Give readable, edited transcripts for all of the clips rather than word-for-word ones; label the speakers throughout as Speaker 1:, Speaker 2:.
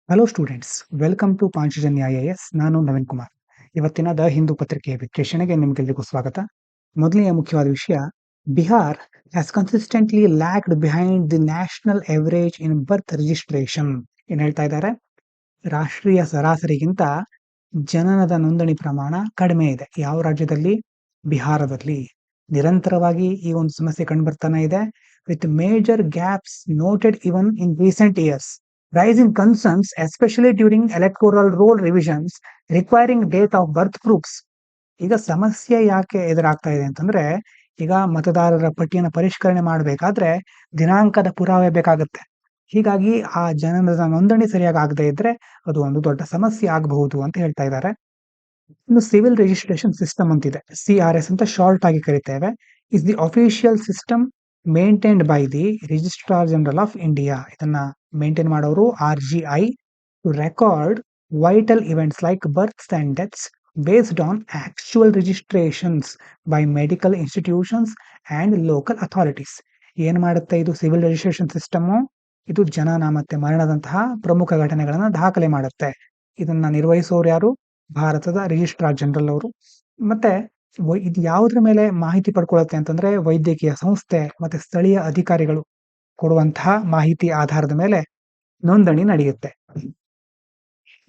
Speaker 1: Hello students, welcome to Panchajanya IAS. ನಾನು ನವೀನ್ ಕುಮಾರ್. ಇವತ್ತಿನ the Hindu ಪತ್ರಿಕೆಯ ವಿಶ್ಲೇಷಣೆಗೆ ನಿಮಗೆಲ್ಲರಿಗೂ ಸ್ವಾಗತ. ಮೊದಲನೆಯ ಮುಖ್ಯವಾದ ವಿಷಯ, Bihar has consistently lagged behind the national average in birth registration. ಏನ್ ಹೇಳ್ತಾ ಇದ್ದಾರೆ? ರಾಷ್ಟ್ರೀಯ ಸರಾಸರಿಗಿಂತ ಜನನದ ನೋಂದಣಿ ಪ್ರಮಾಣ ಕಡಿಮೆ ಇದೆ. ಯಾವ ರಾಜ್ಯದಲ್ಲಿ? ಬಿಹಾರದಲ್ಲಿ. ನಿರಂತರವಾಗಿ ಈ ಒಂದು ಸಮಸ್ಯೆ ಕಂಡುಬರ್ತಾನೆ ಇದೆ, with major gaps noted even in recent years. Rise in concerns, especially during electoral roll revisions requiring date of birth proofs. ಈಗ ಸಮಸ್ಯೆ ಯಾಕೆ ಎದುರಾಗ್ತಾ ಇದೆ ಅಂತಂದ್ರೆ, ಈಗ ಮತದಾರರ ಪಟ್ಟಿಯನ್ನು ಪರಿಷ್ಕರಣೆ ಮಾಡಬೇಕಾದ್ರೆ ದಿನಾಂಕದ ಪುರಾವೆ ಬೇಕಾಗುತ್ತೆ. ಹೀಗಾಗಿ ಆ ಜನನದ ನೋಂದಣಿ ಸರಿಯಾಗಿ ಆಗದೆ ಇದ್ರೆ ಅದು ಒಂದು ದೊಡ್ಡ ಸಮಸ್ಯೆ ಆಗಬಹುದು ಅಂತ ಹೇಳ್ತಾ ಇದ್ದಾರೆ. ಇನ್ನು ಸಿವಿಲ್ ರಿಜಿಸ್ಟ್ರೇಷನ್ ಸಿಸ್ಟಮ್ ಅಂತಿದೆ, CRS ಅಂತ ಶಾರ್ಟ್ ಆಗಿ ಕರಿತೇವೆ. Is the official system maintained by the registrar general of India. ಇದನ್ನ ಮೇಂಟೈನ್ ಮಾಡೋರು RGI to record vital events like births and deaths based on actual registrations by medical institutions and local authorities. ಏನ್ ಮಾಡುತ್ತೆ ಇದು civil registration system? ಇದು ಜನನ ಮತ್ತೆ ಮರಣದಂತಹ ಪ್ರಮುಖ ಘಟನೆಗಳನ್ನ ದಾಖಲೆ ಮಾಡುತ್ತೆ. ಇದನ್ನ ನಿರ್ವಹಿಸೋರು ಯಾರು? ಭಾರತದ ರಿಜಿಸ್ಟ್ರಾರ್ ಜನರಲ್ ಅವರು. ಮತ್ತೆ ಇದು ಯಾವುದ್ರ ಮೇಲೆ ಮಾಹಿತಿ ಪಡ್ಕೊಳ್ಳುತ್ತೆ ಅಂತಂದ್ರೆ, ವೈದ್ಯಕೀಯ ಸಂಸ್ಥೆ ಮತ್ತೆ ಸ್ಥಳೀಯ ಅಧಿಕಾರಿಗಳು ಕೊಡುವಂತಹ ಮಾಹಿತಿ ಆಧಾರದ ಮೇಲೆ ನೋಂದಣಿ ನಡೆಯುತ್ತೆ.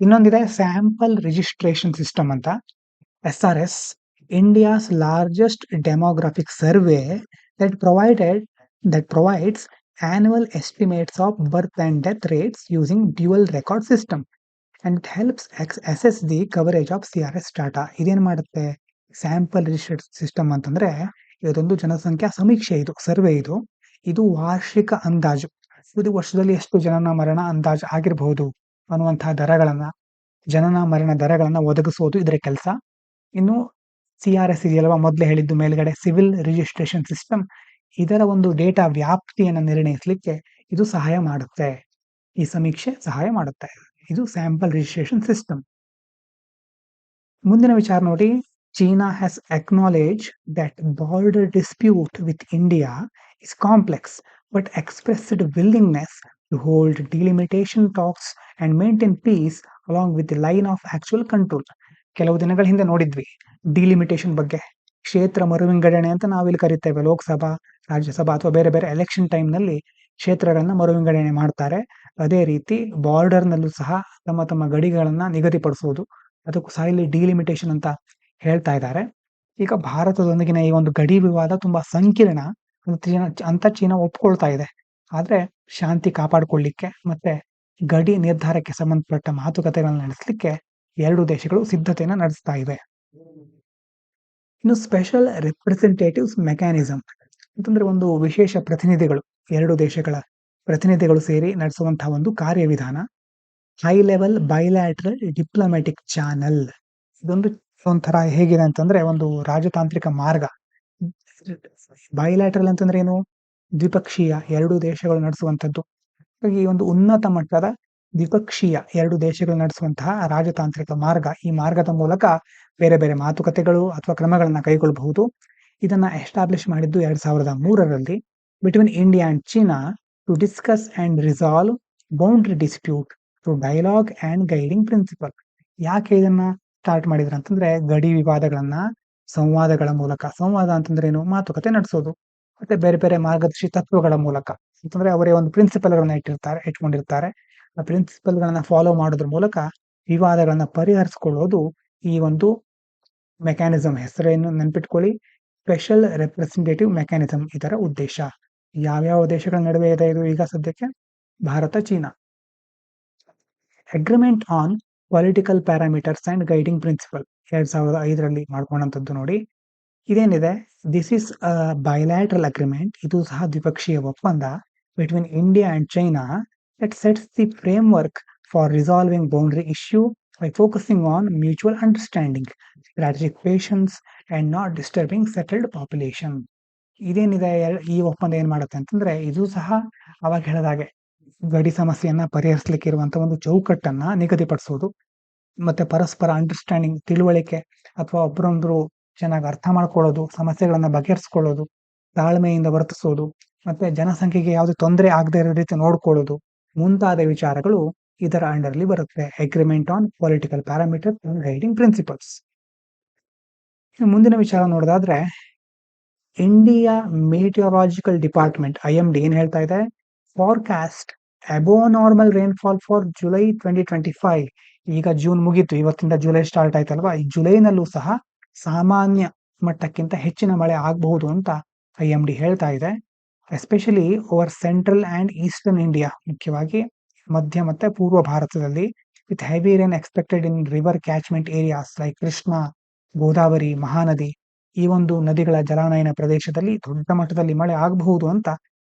Speaker 1: ಇನ್ನೊಂದಿದೆ ಸ್ಯಾಂಪಲ್ ರಿಜಿಸ್ಟ್ರೇಷನ್ ಸಿಸ್ಟಮ್ ಅಂತ, SRS, India's largest demographic survey that provides annual estimates of birth and death rates using dual record system and it helps assess the coverage of CRS data. ಇದೇನ್ ಮಾಡುತ್ತೆ? ಸ್ಯಾಂಪಲ್ ರಿಜಿಸ್ಟ್ರೇಷನ್ ಸಿಸ್ಟಮ್ ಅಂತಂದ್ರೆ ಇದೊಂದು ಜನಸಂಖ್ಯಾ ಸಮೀಕ್ಷೆ, ಇದು survey. ಇದು ವಾರ್ಷಿಕ ಅಂದಾಜು, ಇದು ವರ್ಷದಲ್ಲಿ ಎಷ್ಟು ಜನನ ಮರಣ ಅಂದಾಜು ಆಗಿರಬಹುದು ಅನ್ನುವಂತಹ ಜನನ ಮರಣ ದರಗಳನ್ನ ಒದಗಿಸೋದು ಇದರ ಕೆಲಸ. ಇನ್ನು CRS ಇದೆಯಲ್ವಾ, ಮೊದಲೇ ಹೇಳಿದ್ದು ಮೇಲ್ಗಡೆ, ಸಿವಿಲ್ ರಿಜಿಸ್ಟ್ರೇಷನ್ ಸಿಸ್ಟಮ್, ಇದರ ಒಂದು ಡೇಟಾ ವ್ಯಾಪ್ತಿಯನ್ನು ನಿರ್ಣಯಿಸಲಿಕ್ಕೆ ಇದು ಸಹಾಯ ಮಾಡುತ್ತೆ. ಈ ಸಮೀಕ್ಷೆ ಸಹಾಯ ಮಾಡುತ್ತೆ. ಇದು ಸ್ಯಾಂಪಲ್ ರಿಜಿಸ್ಟ್ರೇಷನ್ ಸಿಸ್ಟಮ್. ಮುಂದಿನ ವಿಚಾರ ನೋಡಿ, China has acknowledge that border dispute with India is complex but expressed willingness to hold delimitation talks and maintain peace along with the line of actual control. ಕೆಲವು ದಿನಗಳ ಹಿಂದೆ ನೋಡಿದ್ವಿ ಡಿಲಿಮಿಟೇಷನ್ ಬಗ್ಗೆ. ಕ್ಷೇತ್ರ ಮರುವಿಂಗಡಣೆ ಅಂತ ನಾವಿಲ್ಲಿ ಕರಿತೇವೆ. ಲೋಕಸಭಾ, ರಾಜ್ಯಸಭಾ ಅಥವಾ ಬೇರೆ ಬೇರೆ ಎಲೆಕ್ಷನ್ ಟೈಮ್ನಲ್ಲಿ ಕ್ಷೇತ್ರಗಳನ್ನ ಮರುವಿಂಗಡಣೆ ಮಾಡ್ತಾರೆ. ಅದೇ ರೀತಿ ಬಾರ್ಡರ್ನಲ್ಲೂ ಸಹ ತಮ್ಮ ತಮ್ಮ ಗಡಿಗಳನ್ನ ನಿಗದಿಪಡಿಸೋದು, ಅದಕ್ಕೂ ಸಹ ಇಲ್ಲಿ ಡಿಲಿಮಿಟೇಷನ್ ಅಂತ ಹೇಳ್ತಾ ಇದ್ದಾರೆ. ಈಗ ಭಾರತದೊಂದಿಗಿನ ಈ ಒಂದು ಗಡಿ ವಿವಾದ ತುಂಬಾ ಸಂಕೀರ್ಣ ಅಂತ ಚೀನಾ ಒಪ್ಕೊಳ್ತಾ ಇದೆ. ಆದ್ರೆ ಶಾಂತಿ ಕಾಪಾಡಿಕೊಳ್ಳಿಕ್ಕೆ ಮತ್ತೆ ಗಡಿ ನಿರ್ಧಾರಕ್ಕೆ ಸಂಬಂಧಪಟ್ಟ ಮಾತುಕತೆಗಳನ್ನ ನಡೆಸಲಿಕ್ಕೆ ಎರಡು ದೇಶಗಳು ಸಿದ್ಧತೆಯನ್ನ ನಡೆಸ್ತಾ ಇವೆ. ಇನ್ನು ಸ್ಪೆಷಲ್ ರೆಪ್ರೆಸೆಂಟೇಟಿವ್ಸ್ ಮೆಕ್ಯಾನಿಸಮ್ ಅಂತಂದ್ರೆ ಒಂದು ವಿಶೇಷ ಪ್ರತಿನಿಧಿಗಳು, ಎರಡು ದೇಶಗಳ ಪ್ರತಿನಿಧಿಗಳು ಸೇರಿ ನಡೆಸುವಂತಹ ಒಂದು ಕಾರ್ಯವಿಧಾನ. High level bilateral diplomatic channel. ಇದೊಂದು ಒಂಥರ ಹೇಗಿದೆ ಅಂತಂದ್ರೆ ಒಂದು ರಾಜತಾಂತ್ರಿಕ ಮಾರ್ಗ. ಬೈಲ್ಯಾಟ್ರಲ್ ಅಂತಂದ್ರೆ ಏನು? ದ್ವಿಪಕ್ಷೀಯ, ಎರಡು ದೇಶಗಳು ನಡೆಸುವಂಥದ್ದು. ಈ ಒಂದು ಉನ್ನತ ಮಟ್ಟದ ದ್ವಿಪಕ್ಷೀಯ ಎರಡು ದೇಶಗಳು ನಡೆಸುವಂತಹ ರಾಜತಾಂತ್ರಿಕ ಮಾರ್ಗ. ಈ ಮಾರ್ಗದ ಮೂಲಕ ಬೇರೆ ಬೇರೆ ಮಾತುಕತೆಗಳು ಅಥವಾ ಕ್ರಮಗಳನ್ನ ಕೈಗೊಳ್ಳಬಹುದು. ಇದನ್ನ ಎಸ್ಟಾಬ್ಲಿಷ್ ಮಾಡಿದ್ದು 2003ರಲ್ಲಿ between India and China to discuss and resolve boundary dispute through dialogue and guiding principle. ಯಾಕೆ ಇದನ್ನ ಸ್ಟಾರ್ಟ್ ಮಾಡಿದ್ರು ಅಂತಂದ್ರೆ, ಗಡಿ ವಿವಾದಗಳನ್ನ ಸಂವಾದಗಳ ಮೂಲಕ, ಸಂವಾದ ಅಂತಂದ್ರೆ ಏನು? ಮಾತುಕತೆ ನಡೆಸೋದು, ಮತ್ತೆ ಬೇರೆ ಬೇರೆ ಮಾರ್ಗದರ್ಶಿ ತತ್ವಗಳ ಮೂಲಕ, ಅಂತಂದ್ರೆ ಅವರೇ ಒಂದು ಪ್ರಿನ್ಸಿಪಲ್ ಗಳನ್ನ ಇಟ್ಕೊಂಡಿರ್ತಾರೆ. ಆ ಪ್ರಿನ್ಸಿಪಲ್ ಗಳನ್ನ ಫಾಲೋ ಮಾಡೋದ್ರ ಮೂಲಕ ವಿವಾದಗಳನ್ನ ಪರಿಹರಿಸಿಕೊಳ್ಳೋದು ಈ ಒಂದು ಮೆಕ್ಯಾನಿಸಮ್. ಹೆಸರೇನು ನೆನ್ಪಿಟ್ಕೊಳ್ಳಿ, ಸ್ಪೆಷಲ್ ರೆಪ್ರೆಸೆಂಟೇಟಿವ್ ಮೆಕ್ಯಾನಿಸಮ್. ಇದರ ಉದ್ದೇಶ ಯಾವ್ಯಾವ ದೇಶಗಳ ನಡುವೆ ಇದೆ ಇದು ಈಗ ಸದ್ಯಕ್ಕೆ? Bharat, China. Agreement on political parameters and guiding principle 2005ರಲ್ಲಿ ಮಾಡ್ಕೊಂಡಂಥದ್ದು ನೋಡಿ. ಇದೇನಿದೆ, this is a bilateral agreement. ಇದು ಸಹ ದ್ವಿಪಕ್ಷೀಯ ಒಪ್ಪಂದ between India and China that sets the framework for resolving boundary issue by focusing on mutual understanding, strategic patience and not disturbing settled population. ಇದೇನಿದೆ, ಈ ಒಪ್ಪಂದ ಏನ್ ಮಾಡುತ್ತೆ ಅಂತಂದ್ರೆ, ಇದು ಸಹ ಅವಾಗ ಹೇಳಿದಾಗೆ ಗಡಿ ಸಮಸ್ಯೆಯನ್ನ ಪರಿಹರಿಸಲಿಕ್ಕೆ ಇರುವಂತ ಒಂದು ಚೌಕಟ್ಟನ್ನ ನಿಗದಿಪಡಿಸೋದು, ಮತ್ತೆ ಪರಸ್ಪರ ಅಂಡರ್ಸ್ಟ್ಯಾಂಡಿಂಗ್, ತಿಳುವಳಿಕೆ ಅಥವಾ ಒಬ್ಬರೊಂದ್ರು ಚೆನ್ನಾಗಿ ಅರ್ಥ ಮಾಡ್ಕೊಳ್ಳೋದು, ಸಮಸ್ಯೆಗಳನ್ನ ಬಗೆಹರಿಸ್ಕೊಳ್ಳೋದು, ತಾಳ್ಮೆಯಿಂದ ವರ್ತಿಸೋದು, ಮತ್ತೆ ಜನಸಂಖ್ಯೆಗೆ ಯಾವುದೇ ತೊಂದರೆ ಆಗದೆ ಇರೋ ರೀತಿ ನೋಡ್ಕೊಳ್ಳೋದು ಮುಂತಾದ ವಿಚಾರಗಳು ಇದರ ಅಂಡರ್ಲಿ ಬರುತ್ತೆ. Agreement on political parameter and guiding principles. ಮುಂದಿನ ವಿಚಾರ ನೋಡೋದಾದ್ರೆ, ಇಂಡಿಯಾ ಮೀಟಿಯೋರಾಜಿಕಲ್ ಡಿಪಾರ್ಟ್ಮೆಂಟ್ IMD ಏನ್ ಹೇಳ್ತಾ ಇದೆ, forecast above normal rainfall for July 2025. ಈಗ ಜೂನ್ ಮುಗೀತು, ಇವತ್ತಿಂದ ಜುಲೈ ಸ್ಟಾರ್ಟ್ ಆಯ್ತಲ್ವಾ, ಈ ಜುಲೈನಲ್ಲೂ ಸಹ ಸಾಮಾನ್ಯ ಮಟ್ಟಕ್ಕಿಂತ ಹೆಚ್ಚಿನ ಮಳೆ ಆಗಬಹುದು ಅಂತ IMD ಹೇಳ್ತಾ ಇದೆ. Especially over central and eastern India, ಮುಖ್ಯವಾಗಿ ಮಧ್ಯ ಮತ್ತೆ ಪೂರ್ವ ಭಾರತದಲ್ಲಿ, with heavy rain expected in river catchment areas like Krishna, Godavari, Mahanadi. ಈ ಒಂದು ನದಿಗಳ ಜಲಾನಯನ ಪ್ರದೇಶದಲ್ಲಿ ದೊಡ್ಡ ಮಟ್ಟದಲ್ಲಿ ಮಳೆ ಆಗಬಹುದು ಅಂತ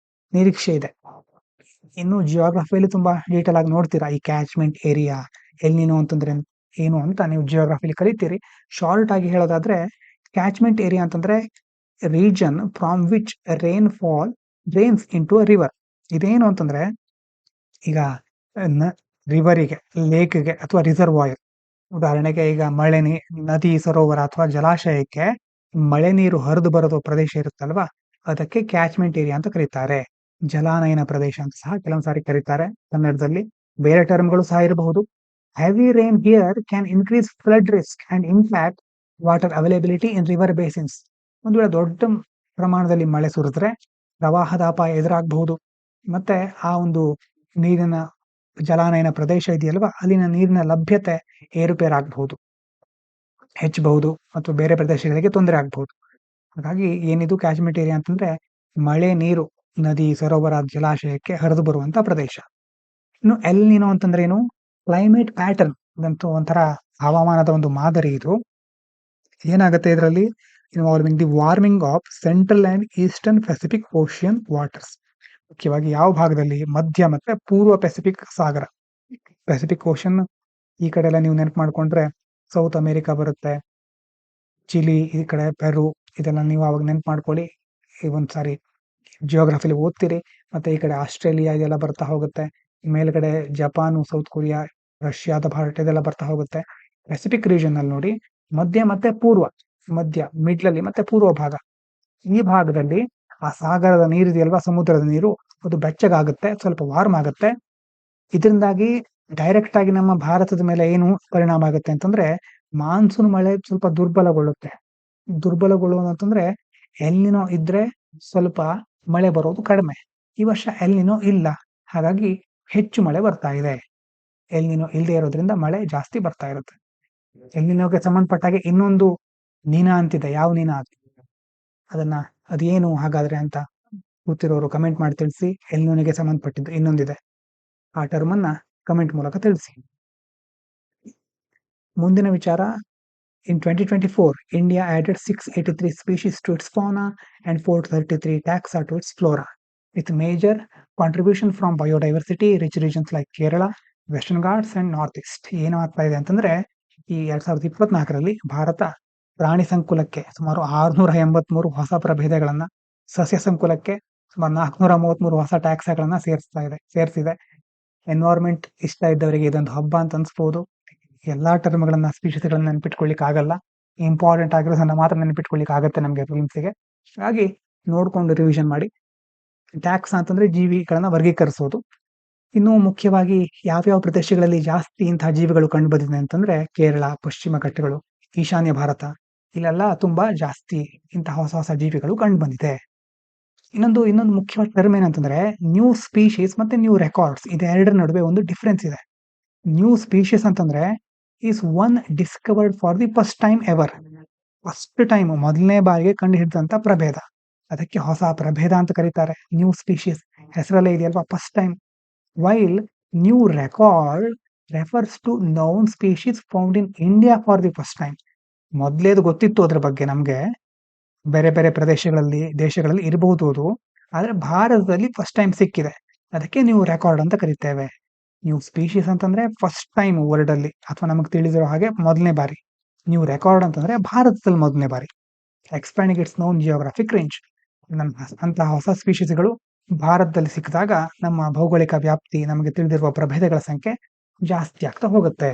Speaker 1: ನಿರೀಕ್ಷೆ ಇದೆ. ಇನ್ನು ಜಿಯೋಗ್ರಫಿಯಲ್ಲಿ ತುಂಬಾ ಡೀಟೇಲ್ ಆಗಿ ನೋಡ್ತೀರಾ ಈ ಕ್ಯಾಚ್ಮೆಂಟ್ ಏರಿಯಾ, ಎಲ್ನಿನೋ ಅಂತಂದ್ರೆ ಏನು ಅಂತ ನೀವು ಜಿಯೋಗ್ರಫಿಲಿ ಕಲಿತೀರಿ. ಶಾರ್ಟ್ ಆಗಿ ಹೇಳೋದಾದ್ರೆ, ಕ್ಯಾಚ್ಮೆಂಟ್ ಏರಿಯಾ ಅಂತಂದ್ರೆ region from which rains into river. ಇದೇನು ಅಂತಂದ್ರೆ, ಈಗ ರಿವರಿಗೆ, ಲೇಕ್ಗೆ ಅಥವಾ ರಿಸರ್ವಾಯರ್, ಉದಾಹರಣೆಗೆ ಈಗ ನದಿ, ಸರೋವರ ಅಥವಾ ಜಲಾಶಯಕ್ಕೆ ಮಳೆ ನೀರು ಹರಿದು ಬರೋದು ಪ್ರದೇಶ ಇರುತ್ತಲ್ವಾ, ಅದಕ್ಕೆ ಕ್ಯಾಚ್ಮೆಂಟ್ ಏರಿಯಾ ಅಂತ ಕರೀತಾರೆ. ಜಲಾನಯನ ಪ್ರದೇಶ ಅಂತ ಸಹ ಕೆಲವೊಂದು ಸಾರಿ ಕರೀತಾರೆ ಕನ್ನಡದಲ್ಲಿ. ಬೇರೆ ಟರ್ಮ್ಗಳು ಸಹ ಇರಬಹುದು. Heavy rain here can increase flood risk and impact water availability in river basins. ಒಂದು ವೇಳೆ ದೊಡ್ಡ ಪ್ರಮಾಣದಲ್ಲಿ ಮಳೆ ಸುರಿದ್ರೆ ಪ್ರವಾಹದ ಅಪಾಯ ಎದುರಾಗಬಹುದು. ಮತ್ತೆ ಆ ಒಂದು ನೀರಿನ ಜಲಾನಯನ ಪ್ರದೇಶ ಇದೆಯಲ್ವಾ, ಅಲ್ಲಿನ ನೀರಿನ ಲಭ್ಯತೆ ಏರುಪೇರಾಗಬಹುದು, ಹೆಚ್ಚಬಹುದು ಮತ್ತು ಬೇರೆ ಪ್ರದೇಶಗಳಿಗೆ ತೊಂದರೆ ಆಗಬಹುದು. ಹಾಗಾಗಿ ಏನಿದು ಕ್ಯಾಚ್ಮೆಂಟ್ ಏರಿಯಾ ಅಂತಂದ್ರೆ ಮಳೆ ನೀರು ನದಿ, ಸರೋವರ, ಜಲಾಶಯಕ್ಕೆ ಹರಿದು ಬರುವಂತ ಪ್ರದೇಶ. ಇನ್ನು ಎಲ್ ನಿನೋ ಅಂತಂದ್ರೆ ಏನು, ಕ್ಲೈಮೇಟ್ ಪ್ಯಾಟರ್ನ್. ಇದಂತೂ ಒಂಥರ ಹವಾಮಾನದ ಒಂದು ಮಾದರಿ. ಇದು ಏನಾಗುತ್ತೆ ಇದರಲ್ಲಿ, involving the warming of central and eastern Pacific ocean waters. ಮುಖ್ಯವಾಗಿ ಯಾವ ಭಾಗದಲ್ಲಿ, ಮಧ್ಯ ಮತ್ತೆ ಪೂರ್ವ ಪೆಸಿಫಿಕ್ ಸಾಗರ. ಪೆಸಿಫಿಕ್ ಓಷನ್ ಈ ಕಡೆ ಎಲ್ಲ ನೀವು ನೆನಪು ಮಾಡ್ಕೊಂಡ್ರೆ ಸೌತ್ ಅಮೆರಿಕಾ ಬರುತ್ತೆ, ಚಿಲಿ, ಈ ಕಡೆ ಪೆರು, ಇದೆಲ್ಲ ನೀವು ಅವಾಗ ನೆನಪು ಮಾಡ್ಕೊಳ್ಳಿ. ಈ ಒಂದ್ಸಾರಿ ಜಿಯೋಗ್ರಫಿಲಿ ಓದ್ತೀರಿ. ಮತ್ತೆ ಈ ಕಡೆ ಆಸ್ಟ್ರೇಲಿಯಾ ಇದೆಲ್ಲ ಬರ್ತಾ ಹೋಗುತ್ತೆ. ಮೇಲ್ಗಡೆ ಜಪಾನು, ಸೌತ್ ಕೊರಿಯಾ, ರಷ್ಯಾದ ಭಾರತ ಇದೆಲ್ಲ ಬರ್ತಾ ಹೋಗುತ್ತೆ. ಪೆಸಿಫಿಕ್ ರೀಜನ್ ಅಲ್ಲಿ ನೋಡಿ, ಮಧ್ಯ ಮತ್ತೆ ಪೂರ್ವ, ಮಧ್ಯ ಮಿಡ್ಲಲ್ಲಿ ಮತ್ತೆ ಪೂರ್ವ ಭಾಗ, ಈ ಭಾಗದಲ್ಲಿ ಆ ಸಾಗರದ ನೀರಿದೆಯಲ್ವಾ, ಸಮುದ್ರದ ನೀರು, ಅದು ಬೆಚ್ಚಗಾಗುತ್ತೆ, ಸ್ವಲ್ಪ ವಾರ್ಮ್ ಆಗುತ್ತೆ. ಇದರಿಂದಾಗಿ ಡೈರೆಕ್ಟ್ ಆಗಿ ನಮ್ಮ ಭಾರತದ ಮೇಲೆ ಏನು ಪರಿಣಾಮ ಆಗುತ್ತೆ ಅಂತಂದ್ರೆ, ಮಾನ್ಸೂನ್ ಮಳೆ ಸ್ವಲ್ಪ ದುರ್ಬಲಗೊಳ್ಳುವುದು ಅಂತಂದ್ರೆ, ಎಲ್ನಿನೋ ಇದ್ರೆ ಸ್ವಲ್ಪ ಮಳೆ ಬರೋದು ಕಡಿಮೆ. ಈ ವರ್ಷ ಎಲ್ನಿನೋ ಇಲ್ಲ, ಹಾಗಾಗಿ ಹೆಚ್ಚು ಮಳೆ ಬರ್ತಾ ಇದೆ. ಎಲ್ನಿನೋ ಇಲ್ಲದೆ ಇರೋದ್ರಿಂದ ಮಳೆ ಜಾಸ್ತಿ ಬರ್ತಾ ಇರುತ್ತೆ. ಎಲ್ನಿನೋಗೆ ಸಂಬಂಧಪಟ್ಟಾಗೆ ಇನ್ನೊಂದು ನೀನಾ ಅಂತಿದೆ. ಯಾವ ನೀನಾ ಅದನ್ನ ಅದೇನು ಹಾಗಾದ್ರೆ ಅಂತ ಗೊತ್ತಿರೋರು ಕಮೆಂಟ್ ಮಾಡಿ ತಿಳಿಸಿ. ಎಲ್ನಿನೋಗೆ ಸಂಬಂಧಪಟ್ಟಿದ್ದು ಇನ್ನೊಂದಿದೆ, ಆ ಟರ್ಮ್ ಅನ್ನ ಕಮೆಂಟ್ ಮೂಲಕ ತಿಳಿಸಿ. ಮುಂದಿನ ವಿಚಾರ, in 2024, India added 683 species to its fauna and 433 taxa to its flora, with major contribution from biodiversity rich regions like Kerala, Western Ghats and Northeast. ಏನು ಆಗ್ತಾ ಇದೆ ಅಂತಂದ್ರೆ, ಈ 2024ರಲ್ಲಿ ಭಾರತ ಪ್ರಾಣಿ ಸಂಕುಲಕ್ಕೆ ಸುಮಾರು 683 ಹೊಸ ಪ್ರಭೇದಗಳನ್ನ, ಸಸ್ಯ ಸಂಕುಲಕ್ಕೆ ಸುಮಾರು 433 ಹೊಸ ಟ್ಯಾಕ್ಸಾಗಳನ್ನ ಸೇರಿಸಿದೆ. ಎನ್ವೈರ್ಮೆಂಟ್ ಇಷ್ಟ ಇದ್ದವರಿಗೆ ಇದೊಂದು ಹಬ್ಬ ಅಂತ ಅನ್ಸ್ಬೋದು. ಎಲ್ಲಾ ಟರ್ಮ್ಗಳನ್ನ, ಸ್ಪೀಷೀಸ್ಗಳನ್ನ ನೆನ್ಪಿಟ್ಕೊಳ್ಳಿಕ್ ಆಗಲ್ಲ. ಇಂಪಾರ್ಟೆಂಟ್ ಆಗಿರೋದನ್ನ ಮಾತ್ರ ನೆನ್ಪಿಟ್ಕೊಳ್ಳಿಕ್ ಆಗುತ್ತೆ ನಮ್ಗೆ ಫಿಲ್ಮ್ಸ್ಗೆ. ಹಾಗಾಗಿ ನೋಡ್ಕೊಂಡು ರಿವಿಷನ್ ಮಾಡಿ. ಟ್ಯಾಕ್ಸ್ ಅಂತಂದ್ರೆ ಜೀವಿಗಳನ್ನ ವರ್ಗೀಕರಿಸೋದು. ಇನ್ನು ಮುಖ್ಯವಾಗಿ ಯಾವ್ಯಾವ ಪ್ರದೇಶಗಳಲ್ಲಿ ಜಾಸ್ತಿ ಇಂತಹ ಜೀವಿಗಳು ಕಂಡು ಬಂದಿದೆ ಅಂತಂದ್ರೆ, ಕೇರಳ, ಪಶ್ಚಿಮ ಘಟ್ಟಗಳು, ಈಶಾನ್ಯ ಭಾರತ, ಇಲ್ಲೆಲ್ಲ ತುಂಬಾ ಜಾಸ್ತಿ ಇಂತಹ ಹೊಸ ಹೊಸ ಜೀವಿಗಳು ಕಂಡು ಬಂದಿದೆ. ಇನ್ನೊಂದು ಮುಖ್ಯವಾದ ಟರ್ಮ್ ಏನಂತಂದ್ರೆ ನ್ಯೂ ಸ್ಪೀಶೀಸ್ ಮತ್ತೆ ನ್ಯೂ ರೆಕಾರ್ಡ್ಸ್. ಇದೆರಡರ ನಡುವೆ ಒಂದು ಡಿಫ್ರೆನ್ಸ್ ಇದೆ. ನ್ಯೂ ಸ್ಪೀಶೀಸ್ ಅಂತಂದ್ರೆ is one discovered for the first time ever. First time, ಮೊದಲನೇ ಬಾರಿಗೆ ಕಂಡು ಹಿಡಿದಂತ ಪ್ರಭೇದ, ಅದಕ್ಕೆ ಹೊಸ ಪ್ರಭೇದ ಅಂತ ಕರೀತಾರೆ. ನ್ಯೂ ಸ್ಪೀಶೀಸ್ ಹೆಸರಲ್ಲೇ ಇದೆಯಲ್ವಾ, first time. While new record refers to known species found in India for the first time. ಮೊದಲೇದು ಗೊತ್ತಿತ್ತು ಅದ್ರ ಬಗ್ಗೆ ನಮ್ಗೆ, ಬೇರೆ ಬೇರೆ ದೇಶಗಳಲ್ಲಿ ಇರಬಹುದು ಅದು, ಆದ್ರೆ ಭಾರತದಲ್ಲಿ ಫಸ್ಟ್ ಟೈಮ್ ಸಿಕ್ಕಿದೆ, ಅದಕ್ಕೆ ನ್ಯೂ ರೆಕಾರ್ಡ್ ಅಂತ ಕರಿತೇವೆ. ನ್ಯೂ ಸ್ಪೀಶೀಸ್ ಅಂತಂದ್ರೆ ಫಸ್ಟ್ ಟೈಮ್ ವರ್ಲ್ಡ್ ಅಲ್ಲಿ, ಅಥವಾ ನಮಗೆ ತಿಳಿದಿರೋ ಹಾಗೆ ಮೊದಲನೇ ಬಾರಿ. ನ್ಯೂ ರೆಕಾರ್ಡ್ ಅಂತಂದ್ರೆ ಭಾರತದಲ್ಲಿ ಮೊದಲನೇ ಬಾರಿ. Expanding it's non geographic range. ಅಂತಹ ಹೊಸ ಸ್ಪೀಶೀಸ್ಗಳು ಭಾರತದಲ್ಲಿ ಸಿಕ್ಕಿದಾಗ ನಮ್ಮ ಭೌಗೋಳಿಕ ವ್ಯಾಪ್ತಿ, ನಮಗೆ ತಿಳಿದಿರುವ ಪ್ರಭೇದಗಳ ಸಂಖ್ಯೆ ಜಾಸ್ತಿ ಆಗ್ತಾ ಹೋಗುತ್ತೆ.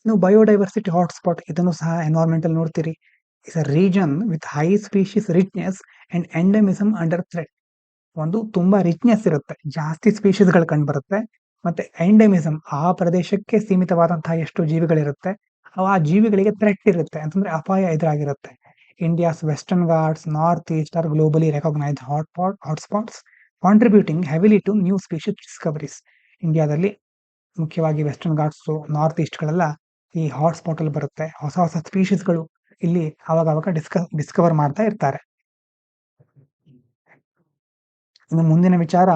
Speaker 1: ಇನ್ನು ಬಯೋಡೈವರ್ಸಿಟಿ ಹಾಟ್ಸ್ಪಾಟ್, ಇದನ್ನು ಸಹ ಎನ್ವೈರ್ಮೆಂಟ್ ಅಲ್ಲಿ ನೋಡ್ತೀರಿ. Is a region with high species richness and endemism under threat. ಒಂದು ತುಂಬಾ ರಿಚ್ನೆಸ್ ಇರುತ್ತೆ, ಜಾಸ್ತಿ ಸ್ಪೀಶೀಸ್ಗಳು ಕಂಡು ಬರುತ್ತೆ, ಮತ್ತೆ ಎಂಡೆಮಿಸಮ್, ಆ ಪ್ರದೇಶಕ್ಕೆ ಸೀಮಿತವಾದಂತಹ ಎಷ್ಟು ಜೀವಿಗಳಿರುತ್ತೆ, ಆ ಜೀವಿಗಳಿಗೆ ಥ್ರೆಟ್ ಇರುತ್ತೆ ಅಂತಂದ್ರೆ ಅಪಾಯ ಎದುರಾಗಿರುತ್ತೆ. India's western Ghats, north east are globally recognised hotspots contributing heavily to new species discoveries. ಇಂಡಿಯಾದಲ್ಲಿ ಮುಖ್ಯವಾಗಿ ವೆಸ್ಟರ್ನ್ ಘಾಟ್ಸ್, ನಾರ್ತ್ ಈಸ್ಟ್‌ಗಳೆಲ್ಲ ಈ ಹಾಟ್‌ಸ್ಪಾಟ್ ಅಲ್ಲಿ ಬರುತ್ತೆ. ಹೊಸ ಹೊಸ ಸ್ಪೀಷೀಸ್‌ಗಳು ಇಲ್ಲಿ ಅವಾಗ ಡಿಸ್ಕವರ್ ಮಾಡ್ತಾ ಇರ್ತಾರೆ. ಇನ್ನು ಮುಂದಿನ ವಿಚಾರ,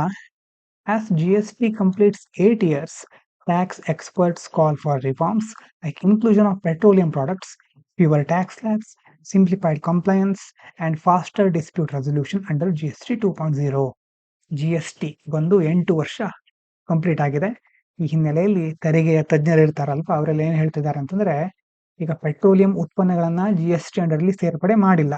Speaker 1: as GST completes 8 years, tax experts call for reforms like inclusion of petroleum products, fewer tax slabs, simplified compliance, and faster dispute resolution under GST 2.0. GST ಬಂದು 8 ವರ್ಷ ಕಂಪ್ಲೀಟ್ ಆಗಿದೆ. ಈ ಹಿನ್ನೆಲೆಯಲ್ಲಿ ತೆರಿಗೆಯ ತಜ್ಞರು ಇರ್ತಾರಲ್ವಾ, ಅವರೆಲ್ಲ ಏನ್ ಹೇಳ್ತಿದ್ದಾರೆ ಅಂತಂದ್ರೆ, ಈಗ ಪೆಟ್ರೋಲಿಯಂ ಉತ್ಪನ್ನಗಳನ್ನ GST ಅಂಡರ್ಲಿ ಸೇರ್ಪಡೆ ಮಾಡಿಲ್ಲ.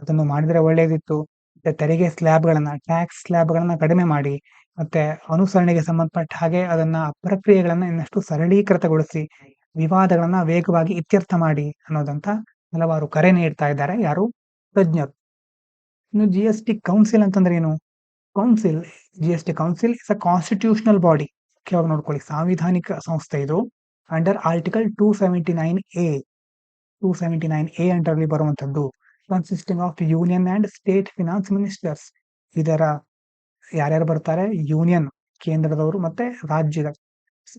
Speaker 1: ಅದನ್ನು ಮಾಡಿದ್ರೆ ಒಳ್ಳೇದಿತ್ತು. ಮತ್ತೆ ತೆರಿಗೆ ಸ್ಲ್ಯಾಬ್‌ಗಳನ್ನ, ಟ್ಯಾಕ್ಸ್ ಸ್ಲ್ಯಾಬ್‌ಗಳನ್ನ ಕಡಿಮೆ ಮಾಡಿ, ಮತ್ತೆ ಅನುಸರಣೆಗೆ ಸಂಬಂಧಪಟ್ಟ ಹಾಗೆ ಅದನ್ನ ಪ್ರಕ್ರಿಯೆಗಳನ್ನ ಇನ್ನಷ್ಟು ಸರಳೀಕೃತಗೊಳಿಸಿ, ವಿವಾದಗಳನ್ನ ವೇಗವಾಗಿ ಇತ್ಯರ್ಥ ಮಾಡಿ ಅನ್ನೋದಂತ ಹಲವಾರು ಕರೆ ನೀಡ್ತಾ ಇದ್ದಾರೆ ಯಾರು? ತಜ್ಞರು. ಇನ್ನು GST ಕೌನ್ಸಿಲ್ ಅಂತಂದ್ರೆ ಏನು? Council GST council is a constitutional body. ಮುಖ್ಯವಾಗಿ ನೋಡ್ಕೊಳ್ಳಿ, ಸಾಂವಿಧಾನಿಕ ಸಂಸ್ಥೆ ಇದು. ಅಂಡರ್ ಆರ್ಟಿಕಲ್ 279A ಅಂಡರ್ಲಿ ಬರುವಂತದ್ದು. Consisting of union and state finance ministers. ಇದರ ಯಾರ್ಯಾರು ಬರ್ತಾರೆ? ಯೂನಿಯನ್ ಕೇಂದ್ರದವರು ಮತ್ತೆ ರಾಜ್ಯದ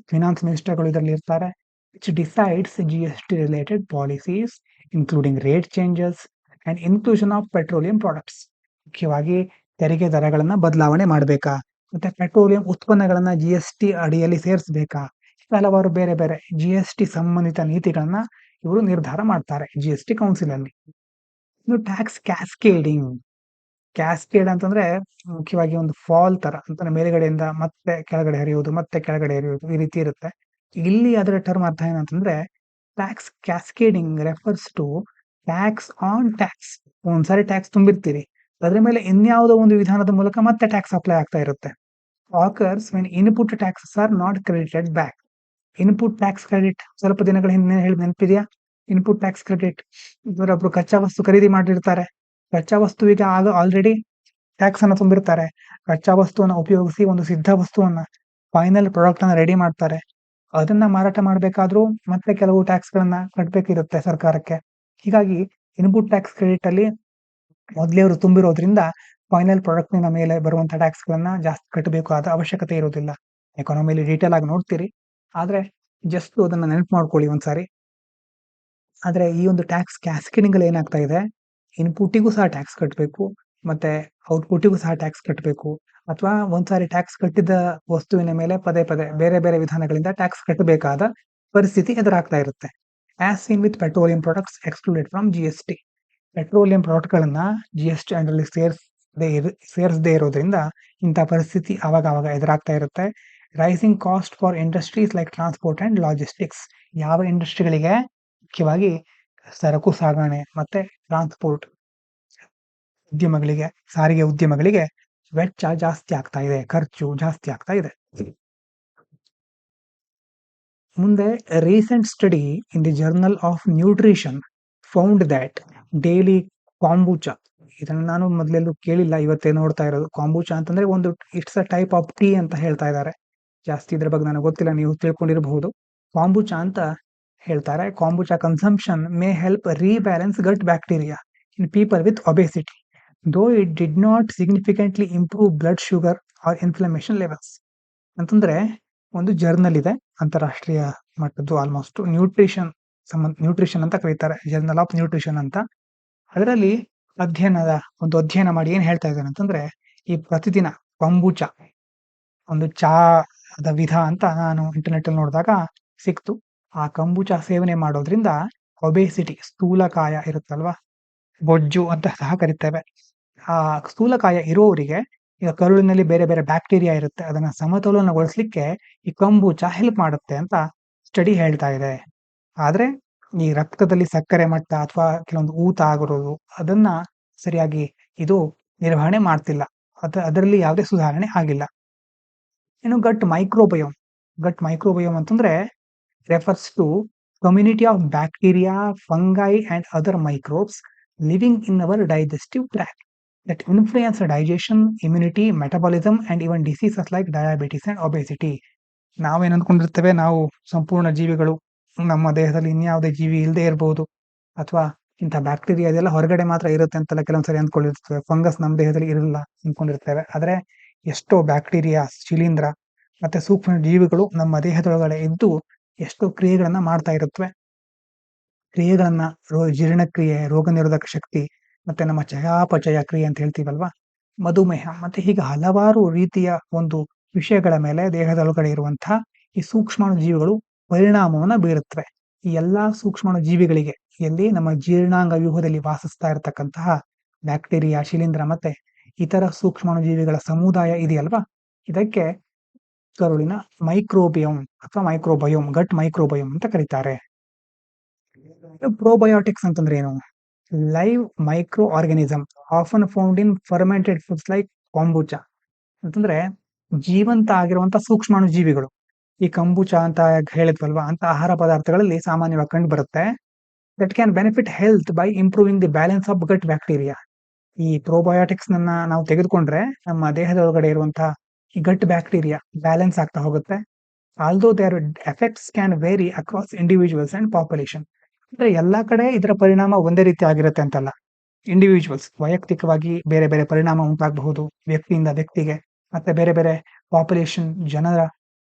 Speaker 1: ಫಿನಾನ್ಸ್ ಮಿನಿಸ್ಟರ್ಗಳು ಇದರಲ್ಲಿ ಇರ್ತಾರೆ. Which decides GST related policies including rate changes and inclusion of petroleum products. ಮುಖ್ಯವಾಗಿ ತೆರಿಗೆ ದರಗಳನ್ನ ಬದಲಾವಣೆ ಮಾಡಬೇಕಾ, ಮತ್ತೆ ಪೆಟ್ರೋಲಿಯಂ ಉತ್ಪನ್ನಗಳನ್ನ GST ಅಡಿಯಲ್ಲಿ ಸೇರಿಸಬೇಕಾ, ಹಲವಾರು ಬೇರೆ ಬೇರೆ GST ಸಂಬಂಧಿತ ನೀತಿಗಳನ್ನ ಇವರು ನಿರ್ಧಾರ ಮಾಡ್ತಾರೆ GST ಕೌನ್ಸಿಲ್ ಅಲ್ಲಿ. ಇನ್ನು ಟ್ಯಾಕ್ಸ್ ಕ್ಯಾಸ್ಕೇಡ್ ಅಂತಂದ್ರೆ ಮುಖ್ಯವಾಗಿ ಒಂದು ಫಾಲ್ ತರ, ಅಂತಂದ್ರೆ ಮೇಲ್ಗಡೆಯಿಂದ ಮತ್ತೆ ಕೆಳಗಡೆ ಹರಿಯೋದು, ಮತ್ತೆ ಕೆಳಗಡೆ ಹರಿಯೋದು, ಈ ರೀತಿ ಇರುತ್ತೆ. ಇಲ್ಲಿ ಅದರ ಟರ್ಮ್ ಅರ್ಥ ಏನಂತಂದ್ರೆ, tax cascading refers to tax on tax. ಒಂದ್ಸಾರಿ ಟ್ಯಾಕ್ಸ್ ತುಂಬಿರ್ತೀರಿ, ಅದ್ರ ಮೇಲೆ ಇನ್ಯಾವುದೋ ಒಂದು ವಿಧಾನದ ಮೂಲಕ ಮತ್ತೆ ಟ್ಯಾಕ್ಸ್ ಅಪ್ಲೈ ಆಗ್ತಾ ಇರುತ್ತೆ. Occurs when input taxes are not credited back. Input tax credit ಸ್ವಲ್ಪ ದಿನಗಳ ಹಿಂದೆ ಹೇಳಿ ನೆನಪಿದೆಯಾ? ಇನ್ಪುಟ್ ಟ್ಯಾಕ್ಸ್ ಕ್ರೆಡಿಟ್, ಇವರೊಬ್ರು ಕಚ್ಚಾ ವಸ್ತು ಖರೀದಿ ಮಾಡಿರ್ತಾರೆ. ಕಚ್ಚಾ ವಸ್ತುವಿಗೆ ಆಗ ಆಲ್ರೆಡಿ ಟ್ಯಾಕ್ಸ್ ಅನ್ನು ತುಂಬಿರ್ತಾರೆ. ಕಚ್ಚಾ ವಸ್ತುವನ್ನ ಉಪಯೋಗಿಸಿ ಒಂದು ಸಿದ್ಧ ವಸ್ತುವನ್ನ, ಫೈನಲ್ ಪ್ರಾಡಕ್ಟ್ ಅನ್ನ ರೆಡಿ ಮಾಡ್ತಾರೆ. ಅದನ್ನ ಮಾರಾಟ ಮಾಡಬೇಕಾದ್ರೂ ಮತ್ತೆ ಕೆಲವು ಟ್ಯಾಕ್ಸ್ ಗಳನ್ನ ಕಟ್ಟಬೇಕಿರುತ್ತೆ ಸರ್ಕಾರಕ್ಕೆ. ಹೀಗಾಗಿ ಇನ್ಪುಟ್ ಟ್ಯಾಕ್ಸ್ ಕ್ರೆಡಿಟ್ ಅಲ್ಲಿ ಮೊದಲೇ ಅವರು ತುಂಬಿರೋದ್ರಿಂದ ಫೈನಲ್ ಪ್ರಾಡಕ್ಟ್ ನ ಮೇಲೆ ಬರುವಂತಹ ಟ್ಯಾಕ್ಸ್ ಗಳನ್ನ ಜಾಸ್ತಿ ಕಟ್ಟಬೇಕಾದ ಅವಶ್ಯಕತೆ ಇರೋದಿಲ್ಲ. ಎಕಾನಮಿಲಿ ಡೀಟೇಲ್ ಆಗಿ ನೋಡ್ತೀರಿ, ಆದ್ರೆ ಜಸ್ಟ್ ಅದನ್ನ ನೆನಪು ಮಾಡ್ಕೊಳ್ಳಿ ಒಂದ್ಸಾರಿ. ಆದ್ರೆ ಈ ಒಂದು ಟ್ಯಾಕ್ಸ್ ಕ್ಯಾಸ್ಕೇಡಿಂಗ್ ಅಲ್ಲಿ ಏನಾಗ್ತಾ ಇದೆ, ಇನ್ಪುಟ್ಟಿಗೂ ಸಹ ಟ್ಯಾಕ್ಸ್ ಕಟ್ಟಬೇಕು, ಮತ್ತೆ ಔಟ್ಪುಟ್ಟಿಗೂ ಸಹ ಟ್ಯಾಕ್ಸ್ ಕಟ್ಟಬೇಕು, ಅಥವಾ ಒಂದ್ಸಾರಿ ಟ್ಯಾಕ್ಸ್ ಕಟ್ಟಿದ ವಸ್ತುವಿನ ಮೇಲೆ ಪದೇ ಪದೇ ಬೇರೆ ಬೇರೆ ವಿಧಾನಗಳಿಂದ ಟ್ಯಾಕ್ಸ್ ಕಟ್ಟಬೇಕಾದ ಪರಿಸ್ಥಿತಿ ಎದುರಾಗ್ತಾ ಇರುತ್ತೆ. As seen with petroleum products excluded from GST. Petroleum product ಗಳನ್ನ GST ಅಂಡರ್ಲಿ ಸೇರಿಸದೇ ಇರೋದ್ರಿಂದ ಇಂಥ ಪರಿಸ್ಥಿತಿ ಅವಾಗ ಎದುರಾಗ್ತಾ ಇರುತ್ತೆ. Rising cost for industries like transport and logistics. ಯಾವ ಇಂಡಸ್ಟ್ರಿಗಳಿಗೆ? ಮುಖ್ಯವಾಗಿ ಸರಕು ಸಾಗಣೆ ಮತ್ತೆ ಟ್ರಾನ್ಸ್ಪೋರ್ಟ್ ಉದ್ಯಮಗಳಿಗೆ, ಸಾರಿಗೆ ಉದ್ಯಮಗಳಿಗೆ ವೆಚ್ಚ ಜಾಸ್ತಿ ಆಗ್ತಾ ಇದೆ, ಖರ್ಚು ಜಾಸ್ತಿ ಆಗ್ತಾ ಇದೆ. ಮುಂದೆ recent study in the journal of nutrition found that daily kombucha, ಇದನ್ನ ನಾನು ಮೊದಲೆಲ್ಲೂ ಕೇಳಿಲ್ಲ, ಇವತ್ತೇ ನೋಡ್ತಾ ಇರೋದು. ಕಾಂಬೂಚಾ ಅಂತಂದ್ರೆ ಒಂದು it's a type of tea ಅಂತ ಹೇಳ್ತಾ ಇದ್ದಾರೆ. ಜಾಸ್ತಿ ಇದ್ರ ಬಗ್ಗೆ ನನಗೆ ಗೊತ್ತಿಲ್ಲ, ನೀವು ತಿಳ್ಕೊಂಡಿರಬಹುದು. ಕಾಂಬೂಚಾ ಅಂತ ಹೇಳ್ತಾರೆ. Kombucha consumption may help rebalance gut bacteria in people with obesity, though it did not significantly improve blood sugar or inflammation levels. ಅಂತಂದ್ರೆ ಒಂದು ಜರ್ನಲ್ ಇದೆ, ಅಂತಾರಾಷ್ಟ್ರೀಯ ಮಟ್ಟದ್ದು, ಆಲ್ಮೋಸ್ಟ್ ನ್ಯೂಟ್ರಿಷನ್ ಅಂತ ಕರೀತಾರೆ, ಜರ್ನಲ್ ಆಫ್ ನ್ಯೂಟ್ರಿಷನ್ ಅಂತ. ಅದರಲ್ಲಿ ಅಧ್ಯಯನ ಮಾಡಿ ಏನ್ ಹೇಳ್ತಾ ಇದ್ದಾರೆ ಅಂತಂದ್ರೆ, ಈ ಪ್ರತಿದಿನ ಕಾಂಬೂಚಾ ಒಂದು ಚಹಾದ ವಿಧ ಅಂತ ನಾನು ಇಂಟರ್ನೆಟ್ ಅಲ್ಲಿ ನೋಡಿದಾಗ ಸಿಕ್ತು. ಆ ಕಂಬೂಚಾ ಸೇವನೆ ಮಾಡೋದ್ರಿಂದ ಒಬೇಸಿಟಿ, ಸ್ಥೂಲಕಾಯ ಇರುತ್ತಲ್ವಾ, ಬೊಜ್ಜು ಅಂತ ಸಹ ಕರಿತೇವೆ, ಆ ಸ್ಥೂಲಕಾಯ ಇರೋರಿಗೆ, ಈಗ ಕರುಳಿನಲ್ಲಿ ಬೇರೆ ಬೇರೆ ಬ್ಯಾಕ್ಟೀರಿಯಾ ಇರುತ್ತೆ, ಅದನ್ನ ಸಮತೋಲನಗೊಳಿಸ್ಲಿಕ್ಕೆ ಈ ಕಂಬೂಚಾ ಹೆಲ್ಪ್ ಮಾಡುತ್ತೆ ಅಂತ ಸ್ಟಡಿ ಹೇಳ್ತಾ ಇದೆ. ಆದ್ರೆ ಈ ರಕ್ತದಲ್ಲಿ ಸಕ್ಕರೆ ಮಟ್ಟ ಅಥವಾ ಕೆಲವೊಂದು ಊತ ಆಗಿರೋದು, ಅದನ್ನ ಸರಿಯಾಗಿ ಇದು ನಿರ್ವಹಣೆ ಮಾಡ್ತಿಲ್ಲ, ಅದರಲ್ಲಿ ಯಾವುದೇ ಸುಧಾರಣೆ ಆಗಿಲ್ಲ. ಇನ್ನು ಗಟ್ ಮೈಕ್ರೋಬಯೋಮ್ ಅಂತಂದ್ರೆ refers to community of bacteria, fungi and other microbes living in our digestive tract that influence digestion, immunity, metabolism and even diseases like diabetes and obesity. ನಾವೇನ್ ಅಂದ್ಕೊಂಡಿರ್ತೇವೆ, ನಾವು ಸಂಪೂರ್ಣ ಜೀವಿಗಳು, ನಮ್ಮ ದೇಹದಲ್ಲಿ ಇನ್ಯಾವುದೇ ಜೀವಿ ಇಲ್ಲದೆ ಇರಬಹುದು, ಅಥವಾ ಇಂಥ ಬ್ಯಾಕ್ಟೀರಿಯಾ ಇದೆಲ್ಲ ಹೊರಗಡೆ ಮಾತ್ರ ಇರುತ್ತೆ ಅಂತೆಲ್ಲ ಕೆಲವೊಂದ್ಸರಿ ಅಂದ್ಕೊಂಡಿರ್ತೇವೆ. ಫಂಗಸ್ ನಮ್ಮ ದೇಹದಲ್ಲಿ ಇರಲ್ಲ ಅಂದ್ಕೊಂಡಿರ್ತೇವೆ. ಆದ್ರೆ ಎಷ್ಟೋ ಬ್ಯಾಕ್ಟೀರಿಯಾ, ಶಿಲೀಂಧ್ರ ಮತ್ತೆ ಸೂಕ್ಷ್ಮ ಜೀವಿಗಳು ನಮ್ಮ ದೇಹದೊಳಗಡೆ ಇದ್ದು ಎಷ್ಟೋ ಕ್ರಿಯೆಗಳನ್ನ ಮಾಡ್ತಾ ಇರುತ್ತವೆ. ಕ್ರಿಯೆಗಳನ್ನ ಜೀರ್ಣಕ್ರಿಯೆ, ರೋಗ ನಿರೋಧಕ ಶಕ್ತಿ, ಮತ್ತೆ ನಮ್ಮ ಚಯಾಪಚಯ ಕ್ರಿಯೆ ಅಂತ ಹೇಳ್ತೀವಲ್ವಾ, ಮಧುಮೇಹ, ಮತ್ತೆ ಹೀಗೆ ಹಲವಾರು ರೀತಿಯ ಒಂದು ವಿಷಯಗಳ ಮೇಲೆ ದೇಹದೊಳಗಡೆ ಇರುವಂತಹ ಈ ಸೂಕ್ಷ್ಮಾಣು ಜೀವಿಗಳು ಪರಿಣಾಮವನ್ನ ಬೀರುತ್ತವೆ. ಈ ಎಲ್ಲಾ ಸೂಕ್ಷ್ಮಾಣು ಜೀವಿಗಳಿಗೆ, ಎಲ್ಲಿ ನಮ್ಮ ಜೀರ್ಣಾಂಗ ವ್ಯೂಹದಲ್ಲಿ ವಾಸಿಸ್ತಾ ಇರತಕ್ಕಂತಹ ಬ್ಯಾಕ್ಟೀರಿಯಾ, ಶಿಲೀಂಧ್ರ ಮತ್ತೆ ಇತರ ಸೂಕ್ಷ್ಮಾಣು ಜೀವಿಗಳ ಸಮುದಾಯ ಇದೆಯಲ್ವಾ, ಇದಕ್ಕೆ ಕರುಳಿನ ಮೈಕ್ರೋಬಿಯಂ ಅಥವಾ ಮೈಕ್ರೋಬಯೋಮ್, ಗಟ್ ಮೈಕ್ರೋಬಯೋಮ್ ಅಂತ ಕರೀತಾರೆ. ಪ್ರೋಬಯೋಟಿಕ್ಸ್ ಅಂತಂದ್ರೆ ಏನು? Live microorganism often found in fermented foods like kombucha ಅಂತಂದ್ರೆ ಜೀವಂತ ಆಗಿರುವಂತ ಸೂಕ್ಷ್ಮಾಣು ಜೀವಿಗಳು. ಈ ಕಂಬುಚ ಅಂತ ಹೇಳಿದ್ವಲ್ವಾ, ಅಂತ ಆಹಾರ ಪದಾರ್ಥಗಳಲ್ಲಿ ಸಾಮಾನ್ಯವಾಗಿ ಕಂಡು ಬರುತ್ತೆ. That can benefit health by improving the balance of gut bacteria. ಈ ಪ್ರೋಬಯೋಟಿಕ್ಸ್ ನಾವು ತೆಗೆದುಕೊಂಡ್ರೆ ನಮ್ಮ ದೇಹದೊಳಗಡೆ ಇರುವಂತಹ ಈ ಗಟ್ ಬ್ಯಾಕ್ಟೀರಿಯಾ ಬ್ಯಾಲೆನ್ಸ್ ಆಗ್ತಾ ಹೋಗುತ್ತೆ. Although their effects can vary across individuals and population. ಅಂದ್ರೆ ಎಲ್ಲಾ ಕಡೆ ಇದರ ಪರಿಣಾಮ ಒಂದೇ ರೀತಿ ಆಗಿರುತ್ತೆ ಅಂತಲ್ಲ. ಇಂಡಿವಿಜುವಲ್ಸ್ ವೈಯಕ್ತಿಕವಾಗಿ ಬೇರೆ ಬೇರೆ ಪರಿಣಾಮ ಉಂಟಾಗಬಹುದು ವ್ಯಕ್ತಿಯಿಂದ ವ್ಯಕ್ತಿಗೆ, ಮತ್ತೆ ಬೇರೆ ಬೇರೆ ಪಾಪ್ಯುಲೇಷನ್ ಜನರ,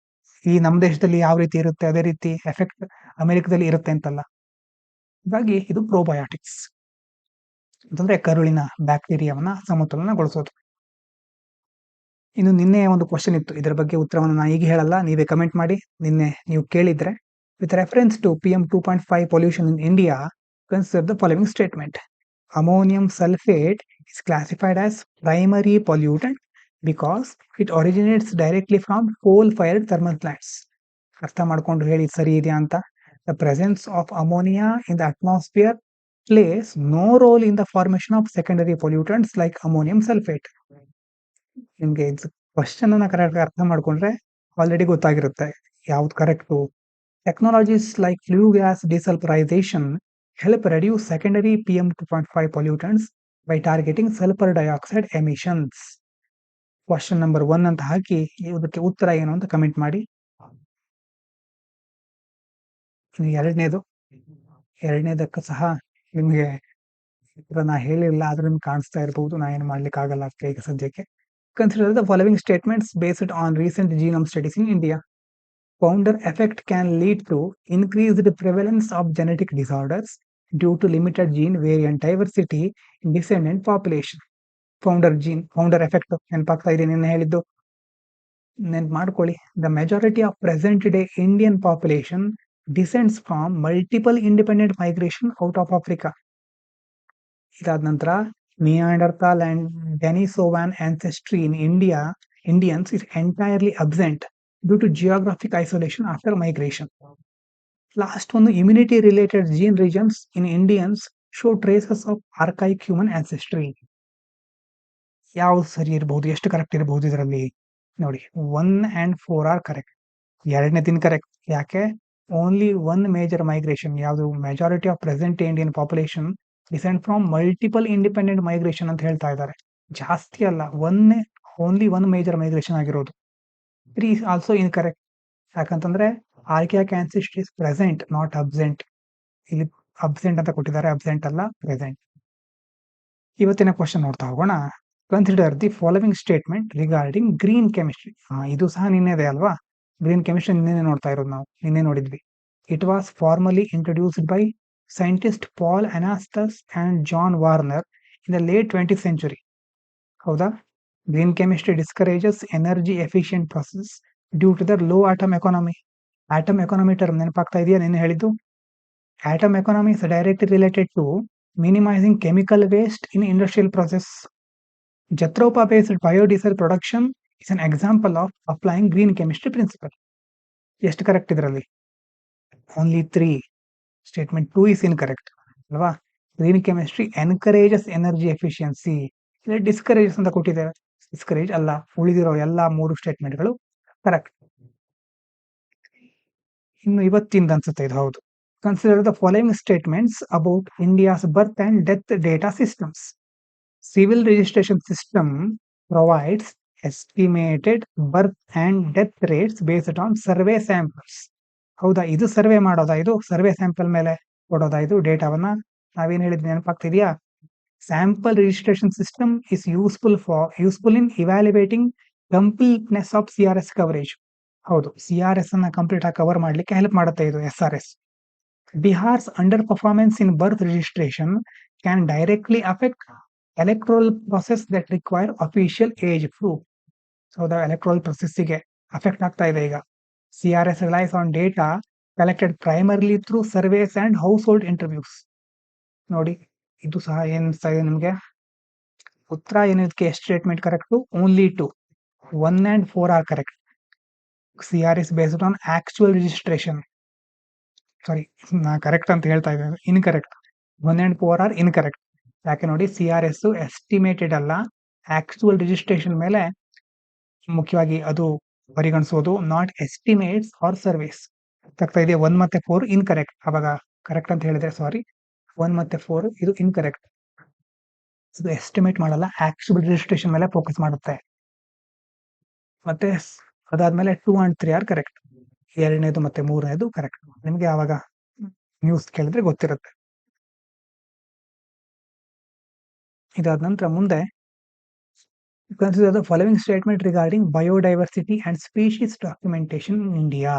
Speaker 1: ಈ ನಮ್ಮ ದೇಶದಲ್ಲಿ ಯಾವ ರೀತಿ ಇರುತ್ತೆ ಅದೇ ರೀತಿ ಎಫೆಕ್ಟ್ ಅಮೆರಿಕದಲ್ಲಿ ಇರುತ್ತೆ ಅಂತಲ್ಲ. ಹಾಗಾಗಿ ಇದು ಪ್ರೋಬಯೋಟಿಕ್ಸ್ ಅಂತಂದ್ರೆ ಕರುಳಿನ ಬ್ಯಾಕ್ಟೀರಿಯಾವನ್ನ ಸಮತೋಲನಗೊಳಿಸೋದು. ಇನ್ನು ನಿನ್ನೆ ಒಂದು ಕ್ವಶನ್ ಇತ್ತು, ಇದರ ಬಗ್ಗೆ ಉತ್ತರವನ್ನು ನಾನು ಈಗ ಹೇಳಲ್ಲ, ನೀವೇ ಕಮೆಂಟ್ ಮಾಡಿ. ನಿನ್ನೆ ನೀವು ಕೇಳಿದ್ರೆ, with reference to PM 2.5 pollution in India, consider the following statement. Ammonium sulfate is classified as primary pollutant because it originates directly from coal-fired thermal plants. ಅರ್ಥ ಮಾಡ್ಕೊಂಡು ಹೇಳಿ ಸರಿ ಇದೆಯಾ ಅಂತ. The presence of ammonia in the atmosphere plays no role in the formation of secondary pollutants like ammonium sulfate. ನಿಮ್ಗೆ question ಅನ್ನ correct ಅರ್ಥ ಮಾಡ್ಕೊಂಡ್ರೆ ಆಲ್ರೆಡಿ ಗೊತ್ತಾಗಿರುತ್ತೆ ಯಾವ್ದು correct. Technologies like flue gas desulfurisation help reduce secondary PM 2.5 pollutants by targeting sulfur dioxide emissions. Question number 1 ಅಂತ ಹಾಕಿ ಇದಕ್ಕೆ ಉತ್ತರ ಏನು ಅಂತ ಕಮೆಂಟ್ ಮಾಡಿ. ಎರಡನೇದಕ್ಕೂ ಸಹ ನಿಮಗೆ ಉತ್ತರ ನಾ ಹೇಳಿಲ್ಲ, ಆದ್ರೂ ನಿಮ್ಗೆ ಕಾಣಿಸ್ತಾ ಇರಬಹುದು, ನಾ ಏನು ಮಾಡ್ಲಿಕ್ಕೆ ಆಗಲ್ಲ ಈಗ ಸದ್ಯಕ್ಕೆ. Consider the following statements based on recent genome studies in India. Founder effect can lead to increased prevalence of genetic disorders due to limited gene variant diversity in descendant population. Founder effect ನೆನಪಾಗ್ತಾ ಇದೆ ನಿನ್ನೆ ಹೇಳಿದ್ದು, ನೆನ್ಪು ಮಾಡ್ಕೊಳ್ಳಿ. The majority of present day Indian population descends from multiple independent migration out of Africa. ಇದಾದ ನಂತರ Neanderthal and Denisovan ancestry in Indians is entirely absent due to geographic isolation after migration. Last one, immunity related gene regions in Indians show traces of archaic human ancestry. ಯಾವ್ದು ಸರಿ ಇರಬಹುದು, ಎಷ್ಟು correct ಇರಬಹುದು ಇದರಲ್ಲಿ ನೋಡಿ. 1 and 4 are correct. ಎರಡನೇ ದಿನ correct. ಯಾಕೆ? ಓನ್ಲಿ ಒನ್ ಮೇಜರ್ ಮೈಗ್ರೇಷನ್, ಯಾವುದು majority of present Indian population descend from multiple independent migration ಅಂತ ಹೇಳ್ತಾ ಇದ್ದಾರೆ. ಜಾಸ್ತಿ ಅಲ್ಲ, ಓನ್ಲಿ ಒನ್ ಮೇಜರ್ ಮೈಗ್ರೇಷನ್ ಆಗಿರೋದು. 3 ಆಲ್ಸೋ ಇನ್ಕರೆಕ್ಟ್. ಯಾಕಂತಂದ್ರೆ ಆರ್ಕಿಯಾಕ್ ಆನ್ಸೆಸ್ಟ್ರಿ ಇಸ್ ಪ್ರೆಸೆಂಟ್ ನಾಟ್ ಅಬ್ಸೆಂಟ್. ಇಲ್ಲಿ ಅಬ್ಸೆಂಟ್ ಅಂತ ಕೊಟ್ಟಿದ್ದಾರೆ, ಅಬ್ಸೆಂಟ್ ಅಲ್ಲ, ಪ್ರೆಸೆಂಟ್. ಇವತ್ತಿನ ಕ್ವಶನ್ ನೋಡ್ತಾ ಹೋಗೋಣ. Consider the following statement regarding green chemistry. ಇದು ಸಹ ನಿನ್ನೆದೆ ಅಲ್ವಾ, ಗ್ರೀನ್ ಕೆಮಿಸ್ಟ್ರಿ ನಿನ್ನೆ ನೋಡ್ತಾ ಇರೋದು, ನಾವು ನಿನ್ನೆ ನೋಡಿದ್ವಿ. It was formally introduced by scientist Paul Anastas and John Warner in the late 20th century. ಹೌದಾ? Green chemistry discourages energy efficient process due to the low atom economy. Atom economy term ನೆನಪಾಗ್ತಾ ಇದೆಯಾ ನಿನ್ನೆ ಹೇಳಿದ್ದು? Atom economy is directly related to minimising chemical waste in industrial process. Jatropha-based biodiesel production is an example of applying green chemistry principle. ಎಷ್ಟು correct ಇದರಲ್ಲಿ? Only 3. Statement 2 is incorrect ಅಲ್ವಾ? Green chemistry encourages energy efficiency, ಇಲ್ಲಿ ಡಿಸ್ಕರೇಜಸ್ ಅಂತ ಕೊಟ್ಟಿದ್ದಾರೆ. Discourage ಅಲ್ಲ, ಉಳಿದಿರೋ ಎಲ್ಲ 3 ಸ್ಟೇಟ್ಮೆಂಟ್ಗಳು correct. ಇನ್ನು ಇವತ್ತಿಂದ ಅನ್ಸುತ್ತೆ ಇದು. ಹೌದು. Consider the following statements about India's birth and death data systems. Civil registration system provides estimated birth and death rates based on survey samples. ಹೌದಾ, ಇದು ಸರ್ವೆ ಮಾಡೋದಾ? ಇದು ಸರ್ವೆ ಸ್ಯಾಂಪಲ್ ಮೇಲೆ ಕೊಡೋದಾ ಇದು ಡೇಟಾವನ್ನ? ನಾವೇನ್ ಹೇಳಿದ್ವಿ ನೆನಪಾಗ್ತಿದ್ಯಾ? Sample registration system is useful in evaluating completeness of CRS coverage. ಹೌದು, CRS ಅನ್ನ ಕಂಪ್ಲೀಟ್ ಆಗಿ ಕವರ್ ಮಾಡ್ಲಿಕ್ಕೆ ಹೆಲ್ಪ್ ಮಾಡುತ್ತೆ ಇದು SRS. Bihar's underperformance in birth registration can directly affect electoral process that require official age proof. So the electoral process ಗೆ affect ಆಗ್ತಾ ಇದೆ ಈಗ. CRS relies on data collected primarily through surveys and household interviews. ನೋಡಿ, ಇದು ಸಹ ಏನ್ ನಿಮ್ಗೆ ಉತ್ತರ ಏನಿದಕ್ಕೆ ಎಷ್ಟು statement correct? Only 2. 1 and 4 are correct. CRS based on actual registration. ಸಾರಿ, ನಾ ಕರೆಕ್ಟ್ ಅಂತ ಹೇಳ್ತಾ ಇದ್ದೇನೆ, ಇನ್ಕರೆಕ್ಟ್. 1 and 4 R incorrect. ಯಾಕೆ ನೋಡಿ, CRS ಎಸ್ಟಿಮೇಟೆಡ್ ಅಲ್ಲ, ಆಕ್ಚುಯಲ್ ರಿಜಿಸ್ಟ್ರೇಷನ್ ಮೇಲೆ ಮುಖ್ಯವಾಗಿ ಅದು ಪರಿಗಣಿಸೋದು, ನಾಟ್ ಎಸ್ಟಿಮೇಟ್ಸ್ ಆರ್ ಸರ್ವೇಸ್. ಆಗ್ತಾ ಇದೆ. 1 ಮತ್ತೆ 4 ಇನ್ಕರೆಕ್ಟ್. ಅವಾಗ ಕರೆಕ್ಟ್ ಅಂತ ಹೇಳಿದ್ರೆ ಸಾರಿ, 1 ಮತ್ತೆ 4 ಇದು ಇನ್ಕರೆಕ್ಟ್. ಇದು ಎಸ್ಟಿಮೇಟ್ ಮಾಡಲ್ಲ, ಆಕ್ಚುಯಲ್ ರಿಜಿಸ್ಟ್ರೇಷನ್ ಮೇಲೆ ಫೋಕಸ್ ಮಾಡುತ್ತೆ. ಮತ್ತೆ ಅದಾದ್ಮೇಲೆ 2 and 3 ಆರ್ ಕರೆಕ್ಟ್. 2ನೇದು ಮತ್ತೆ 3ನೇದು ಕರೆಕ್ಟ್. ನಿಮ್ಗೆ ಯಾವಾಗ ನ್ಯೂಸ್ ಕೇಳಿದ್ರೆ ಗೊತ್ತಿರುತ್ತೆ. ಇದಾದ ನಂತರ ಮುಂದೆ consider the following statement regarding biodiversity and species documentation in India.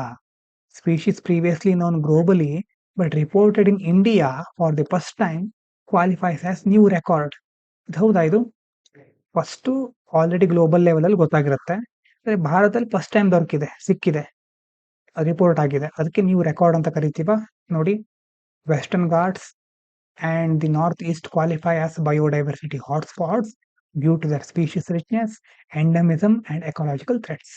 Speaker 1: Species previously known globally but reported in India for the first time qualifies as new record. ಹೌದಾ, ಇದು ಫಸ್ಟ್ ಆಲ್ರೆಡಿ ಗ್ಲೋಬಲ್ ಲೆವೆಲ್ ಅಲ್ಲಿ ಗೊತ್ತಾಗಿರುತ್ತೆ, ಭಾರತದಲ್ಲಿ first time ಸಿಕ್ಕಿದೆ, report ಆಗಿದೆ, ಅದಕ್ಕೆ new record ಅಂತ ಕರಿತೀವ. ನೋಡಿ, western Ghats and the northeast qualify as biodiversity hotspots due to their species richness, endemism and ecological threats.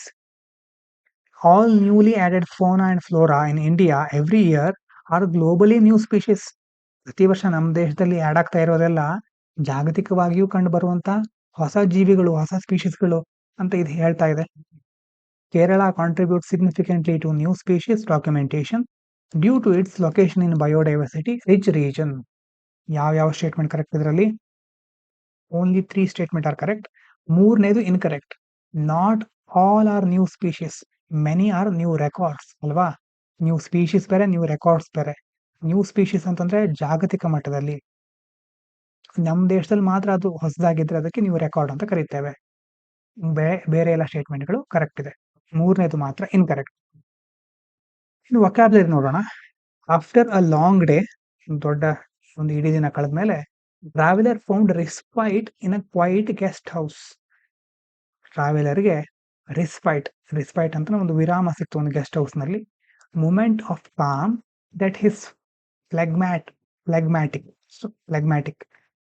Speaker 1: All newly added fauna and flora in India every year are globally new species. ಪ್ರತಿ ವರ್ಷ ನಮ್ಮ ದೇಶದಲ್ಲಿ add ಆಗ್ತಾ ಇರೋದೆಲ್ಲ ಜಾಗತಿಕವಾಗಿಯೂ ಕಂಡು ಬರುವಂತ ಹೊಸ ಜೀವಿಗಳು, ಹೊಸ ಸ್ಪೀಶೀಸ್ಗಳು ಅಂತ ಇದು ಹೇಳ್ತಾ ಇದೆ. Kerala contributes significantly to new species documentation due to its location in biodiversity rich region. ಯಾವ ಸ್ಟೇಟ್ಮೆಂಟ್ ಕರೆಕ್ಟ್ ಇದರಲ್ಲಿ? Only 3 statement are correct. 3ನೇದು incorrect. Not all are new species, many are new records ಅಲ್ವಾ? New species ಬೇರೆ, new records ಬೇರೆ. New species ಅಂತಂದ್ರೆ ಜಾಗತಿಕ ಮಟ್ಟದಲ್ಲಿ, ನಮ್ಮ ದೇಶದಲ್ಲಿ ಮಾತ್ರ ಅದು ಹೊಸದಾಗಿದ್ರೆ ಅದಕ್ಕೆ ನ್ಯೂ ರೆಕಾರ್ಡ್ ಅಂತ ಕರೀತೇವೆ. ಬೇರೆ ಎಲ್ಲ ಸ್ಟೇಟ್ಮೆಂಟ್ಗಳು ಕರೆಕ್ಟ್ ಇದೆ, 3ನೇದು ಮಾತ್ರ ಇನ್ಕರೆಕ್ಟ್. ಇನ್ನು ವೊಕ್ಯಾಬ್ಯುಲರಿ ನೋಡೋಣ. ಆಫ್ಟರ್ ಅ ಲಾಂಗ್ ಡೇ, ದೊಡ್ಡ ಒಂದು ಇಡೀ ದಿನ ಕಳೆದ್ಮೇಲೆ, traveller found respite in a quiet guest house. ಟ್ರಾವೆಲರ್ಗೆ ರಿಸ್ಪೈಟ್ ಅಂತ ಒಂದು ವಿರಾಮ ಸಿಕ್ತು ಒಂದು ಗೆಸ್ಟ್ ಹೌಸ್ ನಲ್ಲಿ. Moment of calm that his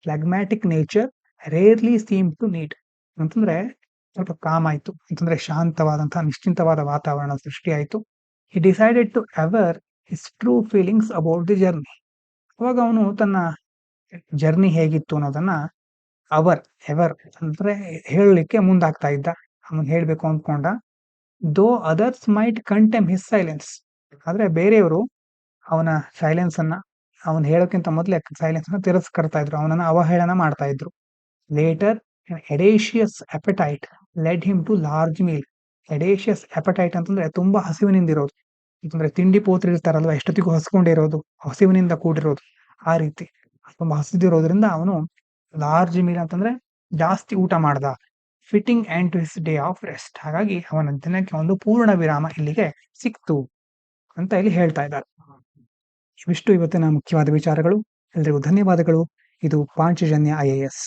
Speaker 1: phlegmatic nature rarely seem to need. ಅಂತಂದ್ರೆ ಸ್ವಲ್ಪ ಕಾಮ್ ಆಯ್ತು ಅಂತಂದ್ರೆ ಶಾಂತವಾದಂತಹ ನಿಶ್ಚಿಂತವಾದ ವಾತಾವರಣ ಸೃಷ್ಟಿಯಾಯಿತು. He decided to aver his true feelings about the journey. ಅವಾಗ ಅವನು ತನ್ನ ಜರ್ನಿ ಹೇಗಿತ್ತು ಅನ್ನೋದನ್ನ ಎವರ್ ಅಂದ್ರೆ ಹೇಳಲಿಕ್ಕೆ ಮುಂದಾಗ್ತಾ ಇದ್ದ. ಅವನು ಹೇಳ್ಬೇಕು ಅಂದ್ಕೊಂಡ. ದೋ ಅದರ್ಸ್ ಮೈಟ್ ಕಂಟೆಮ್ ಹಿಸ್ ಸೈಲೆನ್ಸ್. ಆದ್ರೆ ಬೇರೆಯವರು ಅವನ ಸೈಲೆನ್ಸ್ ಅನ್ನ, ಅವನು ಹೇಳೋಕ್ಕಿಂತ ಮೊದಲೇ ಸೈಲೆನ್ಸ್ ಅನ್ನ ತಿರಸ್ಕರ್ತಾ ಇದ್ರು, ಅವನನ್ನ ಅವಹೇಳನ ಮಾಡ್ತಾ ಇದ್ರು. Later edacious appetite led him to large meal. Edacious appetite ಅಂತಂದ್ರೆ ತುಂಬಾ ಹಸಿವಿನಿಂದಿರೋದು, ಅಂತಂದ್ರೆ ತಿಂಡಿ ಪೋತ್ರಿ ಇರ್ತಾರಲ್ವಾ, ಎಷ್ಟೊತ್ತಿಗೂ ಹಸ್ಕೊಂಡಿರೋದು, ಹಸಿವಿನಿಂದ ಕೂಡಿರೋದು, ಆ ರೀತಿ ತುಂಬಾ ಹಸಿದಿರೋದ್ರಿಂದ ಅವನು ಲಾರ್ಜ್ ಮೀಲ್ ಅಂತಂದ್ರೆ ಜಾಸ್ತಿ ಊಟ ಮಾಡ್ದ. Fitting end to his day of rest. ಹಾಗಾಗಿ ಅವನ ದಿನಕ್ಕೆ ಒಂದು ಪೂರ್ಣ ವಿರಾಮ ಇಲ್ಲಿಗೆ ಸಿಕ್ತು ಅಂತ ಇಲ್ಲಿ ಹೇಳ್ತಾ ಇದ್ದಾರೆ. ಇವಿಷ್ಟು ಇವತ್ತಿನ ಮುಖ್ಯವಾದ ವಿಚಾರಗಳು. ಎಲ್ರಿಗೂ ಧನ್ಯವಾದಗಳು. ಇದು ಪಾಂಚಜನ್ಯ IAS.